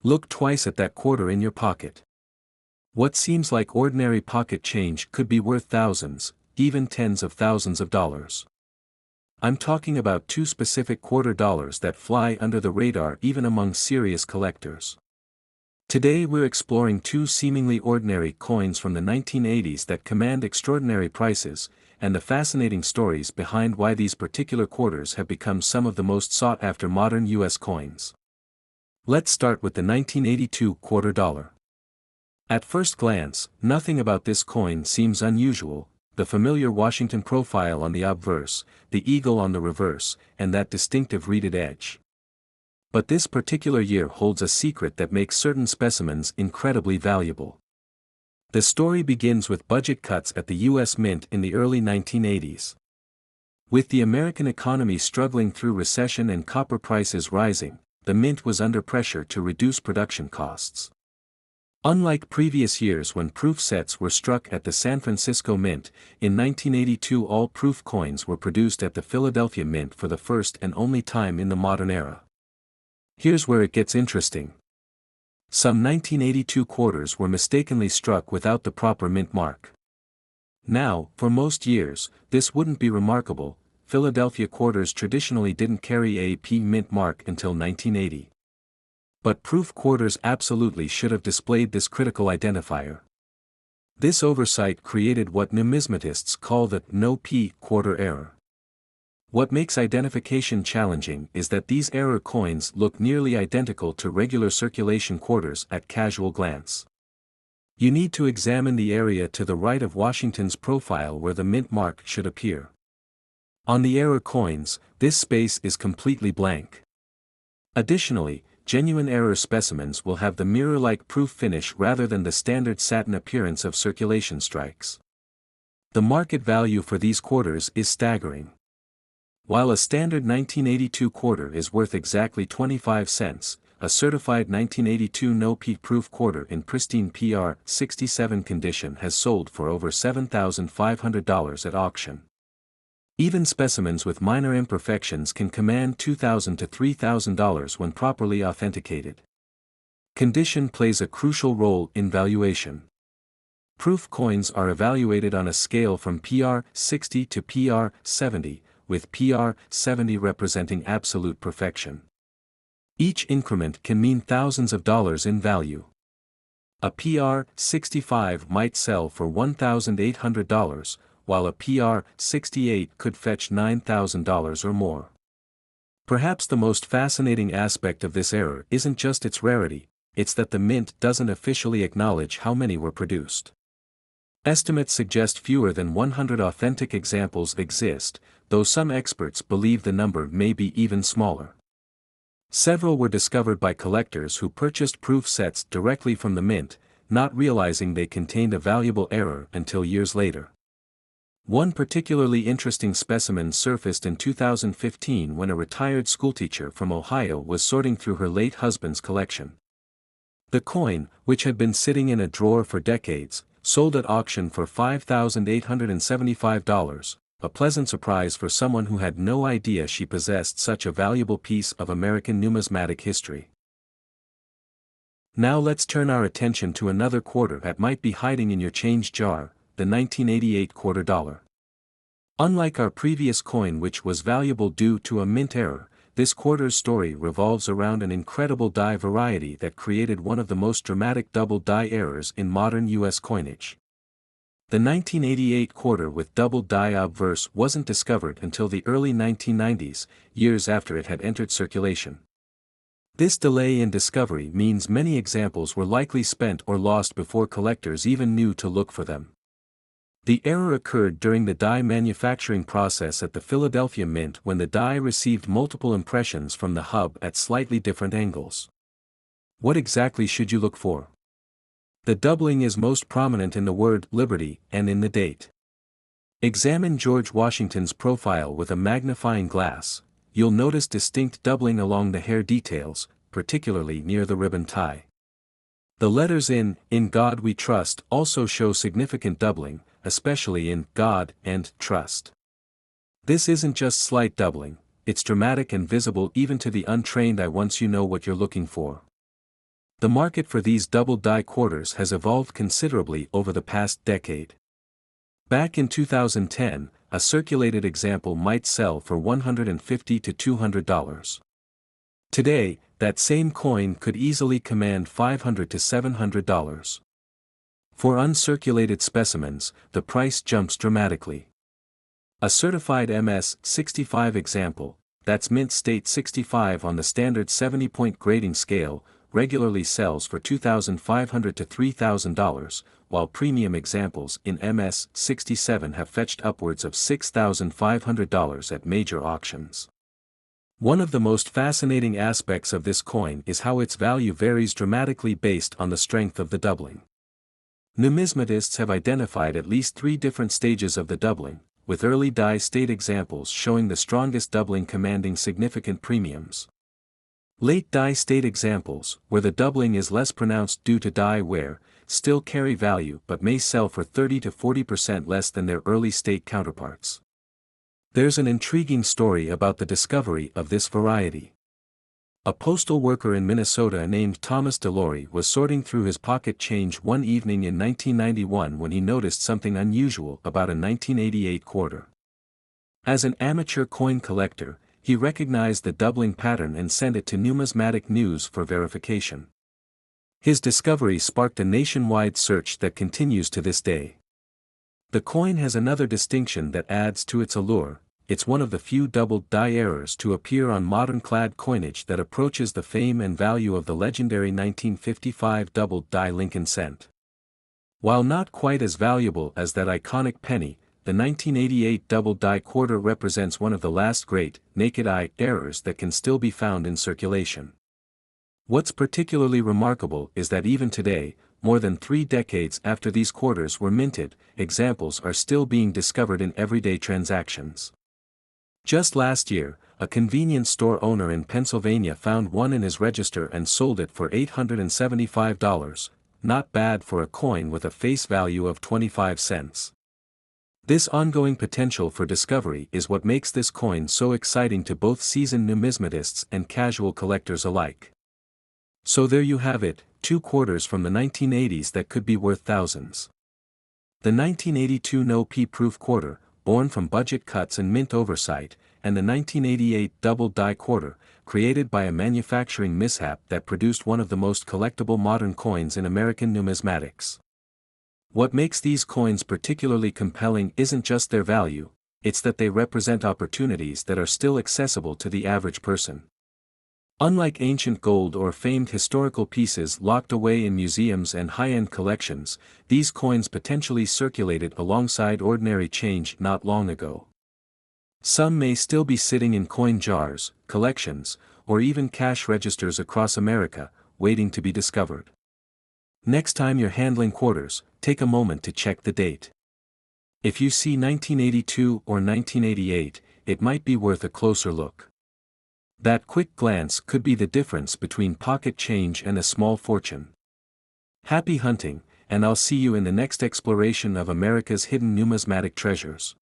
Look twice at that quarter in your pocket. What seems like ordinary pocket change could be worth thousands, even tens of thousands of dollars. I'm talking about two specific quarter dollars that fly under the radar even among serious collectors. Today we're exploring two seemingly ordinary coins from the 1980s that command extraordinary prices, and the fascinating stories behind why these particular quarters have become some of the most sought-after modern U.S. coins. Let's start with the 1982 quarter dollar. At first glance, nothing about this coin seems unusual: the familiar Washington profile on the obverse, the eagle on the reverse, and that distinctive reeded edge. But this particular year holds a secret that makes certain specimens incredibly valuable. The story begins with budget cuts at the U.S. Mint in the early 1980s. With the American economy struggling through recession and copper prices rising, the Mint was under pressure to reduce production costs. Unlike previous years when proof sets were struck at the San Francisco Mint, in 1982 all proof coins were produced at the Philadelphia Mint for the first and only time in the modern era. Here's where it gets interesting. Some 1982 quarters were mistakenly struck without the proper mint mark. Now, for most years, this wouldn't be remarkable. Philadelphia quarters traditionally didn't carry a P mint mark until 1980. But proof quarters absolutely should have displayed this critical identifier. This oversight created what numismatists call the no P quarter error. What makes identification challenging is that these error coins look nearly identical to regular circulation quarters at casual glance. You need to examine the area to the right of Washington's profile where the mint mark should appear. On the error coins, this space is completely blank. Additionally, genuine error specimens will have the mirror-like proof finish rather than the standard satin appearance of circulation strikes. The market value for these quarters is staggering. While a standard 1982 quarter is worth exactly 25 cents, a certified 1982 no-P proof quarter in pristine PR 67 condition has sold for over $7,500 at auction. Even specimens with minor imperfections can command $2,000 to $3,000 when properly authenticated. Condition plays a crucial role in valuation. Proof coins are evaluated on a scale from PR 60 to PR 70, with PR 70 representing absolute perfection. Each increment can mean thousands of dollars in value. A PR 65 might sell for $1,800, while a PR 68 could fetch $9,000 or more. Perhaps the most fascinating aspect of this error isn't just its rarity, it's that the mint doesn't officially acknowledge how many were produced. Estimates suggest fewer than 100 authentic examples exist, though some experts believe the number may be even smaller. Several were discovered by collectors who purchased proof sets directly from the mint, not realizing they contained a valuable error until years later. One particularly interesting specimen surfaced in 2015 when a retired schoolteacher from Ohio was sorting through her late husband's collection. The coin, which had been sitting in a drawer for decades, sold at auction for $5,875, a pleasant surprise for someone who had no idea she possessed such a valuable piece of American numismatic history. Now let's turn our attention to another quarter that might be hiding in your change jar, the 1988 quarter dollar. Unlike our previous coin, which was valuable due to a mint error, this quarter's story revolves around an incredible die variety that created one of the most dramatic double die errors in modern U.S. coinage. The 1988 quarter with double die obverse wasn't discovered until the early 1990s, years after it had entered circulation. This delay in discovery means many examples were likely spent or lost before collectors even knew to look for them. The error occurred during the die manufacturing process at the Philadelphia Mint when the die received multiple impressions from the hub at slightly different angles. What exactly should you look for? The doubling is most prominent in the word Liberty and in the date. Examine George Washington's profile with a magnifying glass. You'll notice distinct doubling along the hair details, particularly near the ribbon tie. The letters in God We Trust also show significant doubling, especially in God and Trust. This isn't just slight doubling, it's dramatic and visible even to the untrained eye once you know what you're looking for. The market for these double-die quarters has evolved considerably over the past decade. Back in 2010, a circulated example might sell for $150 to $200. Today, that same coin could easily command $500 to $700. For uncirculated specimens, the price jumps dramatically. A certified MS-65 example, that's Mint State 65 on the standard 70-point grading scale, regularly sells for $2,500 to $3,000, while premium examples in MS-67 have fetched upwards of $6,500 at major auctions. One of the most fascinating aspects of this coin is how its value varies dramatically based on the strength of the doubling. Numismatists have identified at least 3 different stages of the doubling, with early die state examples showing the strongest doubling commanding significant premiums. Late die state examples, where the doubling is less pronounced due to die wear, still carry value but may sell for 30 to 40% less than their early state counterparts. There's an intriguing story about the discovery of this variety. A postal worker in Minnesota named Thomas DeLory was sorting through his pocket change one evening in 1991 when he noticed something unusual about a 1988 quarter. As an amateur coin collector, he recognized the doubling pattern and sent it to Numismatic News for verification. His discovery sparked a nationwide search that continues to this day. The coin has another distinction that adds to its allure: it's one of the few double die errors to appear on modern clad coinage that approaches the fame and value of the legendary 1955 double die Lincoln cent. While not quite as valuable as that iconic penny, the 1988 double die quarter represents one of the last great, naked eye errors that can still be found in circulation. What's particularly remarkable is that even today, more than 3 decades after these quarters were minted, examples are still being discovered in everyday transactions. Just last year, a convenience store owner in Pennsylvania found one in his register and sold it for $875, not bad for a coin with a face value of 25 cents. This ongoing potential for discovery is what makes this coin so exciting to both seasoned numismatists and casual collectors alike. So there you have it, 2 quarters from the 1980s that could be worth thousands. The 1982 no-P-proof quarter, born from budget cuts and mint oversight, and the 1988 double die quarter, created by a manufacturing mishap that produced one of the most collectible modern coins in American numismatics. What makes these coins particularly compelling isn't just their value, it's that they represent opportunities that are still accessible to the average person. Unlike ancient gold or famed historical pieces locked away in museums and high-end collections, these coins potentially circulated alongside ordinary change not long ago. Some may still be sitting in coin jars, collections, or even cash registers across America, waiting to be discovered. Next time you're handling quarters, take a moment to check the date. If you see 1982 or 1988, it might be worth a closer look. That quick glance could be the difference between pocket change and a small fortune. Happy hunting, and I'll see you in the next exploration of America's hidden numismatic treasures.